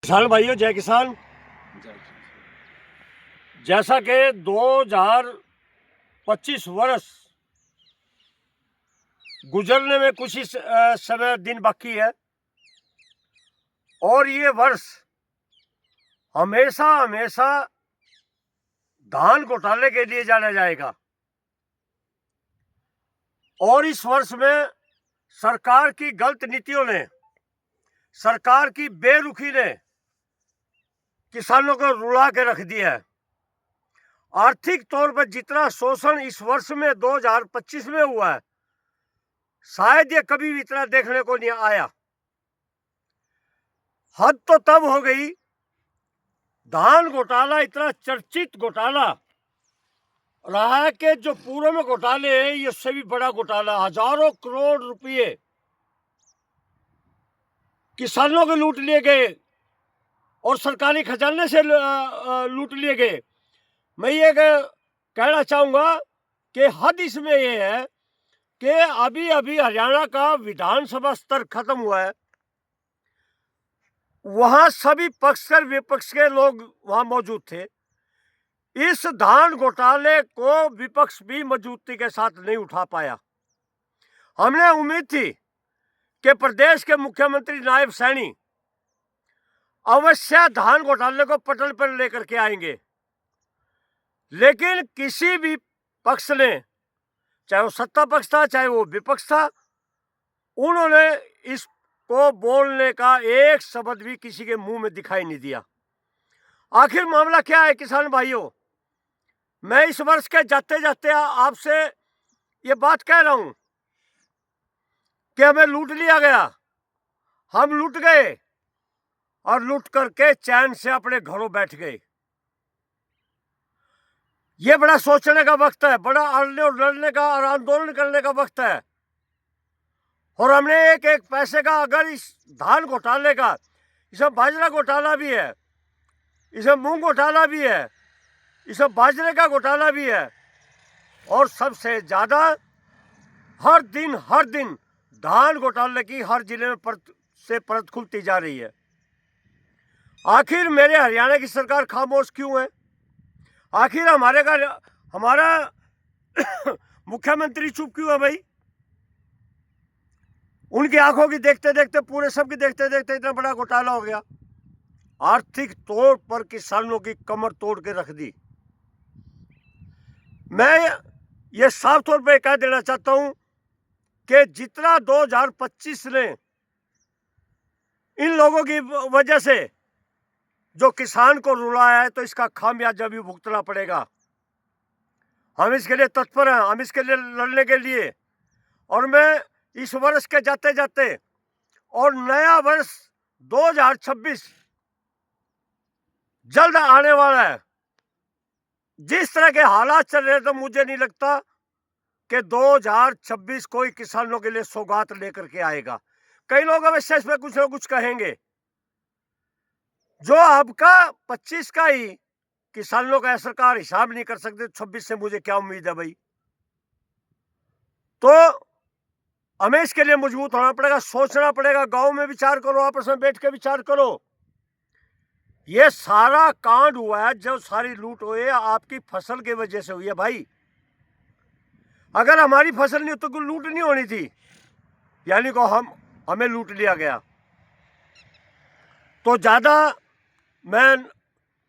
किसान भाइयों, जय किसान। जैसा कि 2025 वर्ष गुजरने में कुछ ही समय दिन बाकी है और ये वर्ष हमेशा हमेशा धान घोटाले के लिए जाना जाएगा। और इस वर्ष में सरकार की गलत नीतियों ने, सरकार की बेरुखी ने किसानों को रुला के रख दिया है। आर्थिक तौर पर जितना शोषण इस वर्ष में 2025 में हुआ है, शायद ये कभी भी इतना देखने को नहीं आया। हद तो तब हो गई, धान घोटाला इतना चर्चित घोटाला रहा है कि जो पूर्व में घोटाले हैं, ये उससे भी बड़ा घोटाला, हजारों करोड़ रुपए किसानों के लूट लिए गए और सरकारी खजाने से लूट लिए गए। मैं ये कहना चाहूंगा कि हद इसमें ये है कि अभी अभी हरियाणा का विधानसभा स्तर खत्म हुआ है। वहां सभी पक्ष और विपक्ष के लोग वहां मौजूद थे। इस धान घोटाले को विपक्ष भी मजबूती के साथ नहीं उठा पाया। हमने उम्मीद थी कि प्रदेश के मुख्यमंत्री नायब सैनी अवश्य धान घोटाले को पटल पर लेकर के आएंगे, लेकिन किसी भी पक्ष ने, चाहे वो सत्ता पक्ष था चाहे वो विपक्ष था, उन्होंने इसको बोलने का एक शब्द भी किसी के मुंह में दिखाई नहीं दिया। आखिर मामला क्या है किसान भाइयों? मैं इस वर्ष के जाते जाते आपसे ये बात कह रहा हूं कि हमें लूट लिया गया, हम लूट गए और लूट करके चैन से अपने घरों बैठ गए। ये बड़ा सोचने का वक्त है, बड़ा अड़ने और लड़ने का और आंदोलन करने का वक्त है। और हमने एक एक पैसे का, अगर इस धान घोटाले का, इसमें बाजरा घोटाला भी है, इसमें मूंग घोटाला भी है, इसमें बाजरे का घोटाला भी है, और सबसे ज्यादा हर दिन धान घोटाले की हर जिले में परत खुलती जा रही है। आखिर मेरे हरियाणा की सरकार खामोश क्यों है? आखिर हमारा मुख्यमंत्री चुप क्यों है भाई? उनकी आंखों की देखते देखते, पूरे सबकी देखते देखते इतना बड़ा घोटाला हो गया। आर्थिक तौर पर किसानों की कमर तोड़ के रख दी। मैं ये साफ तौर पे कह देना चाहता हूं कि जितना 2025 ने इन लोगों की वजह से जो किसान को रुलाया है, तो इसका खामियाजा भी भुगतना पड़ेगा। हम इसके लिए तत्पर हैं, हम इसके लिए लड़ने के लिए। और मैं इस वर्ष के जाते जाते और नया वर्ष 2026 जल्द आने वाला है। जिस तरह के हालात चल रहे, तो मुझे नहीं लगता कि 2026 कोई किसानों के लिए सौगात लेकर के आएगा। कई लोग अवश्य इसमें कुछ ना कुछ कहेंगे। जो आपका 25 का ही किसानों का सरकार हिसाब नहीं कर सकते, 26 से मुझे क्या उम्मीद है भाई? तो हमें इसके लिए मजबूत होना पड़ेगा, सोचना पड़ेगा। गांव में विचार करो, आपस में बैठ के विचार करो। ये सारा कांड हुआ है, जो सारी लूट हुई है, आपकी फसल की वजह से हुई है भाई। अगर हमारी फसल नहीं तो कोई लूट नहीं होनी थी, यानी को हमें लूट लिया गया। तो ज्यादा मैं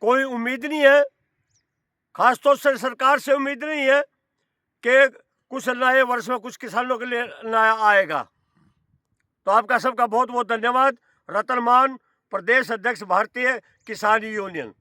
कोई उम्मीद नहीं है, खासतौर से सरकार से उम्मीद नहीं है कि कुछ नए वर्ष में कुछ किसानों के लिए नया आएगा। तो आपका सबका बहुत बहुत धन्यवाद। रतन मान, प्रदेश अध्यक्ष, भारतीय किसान यूनियन।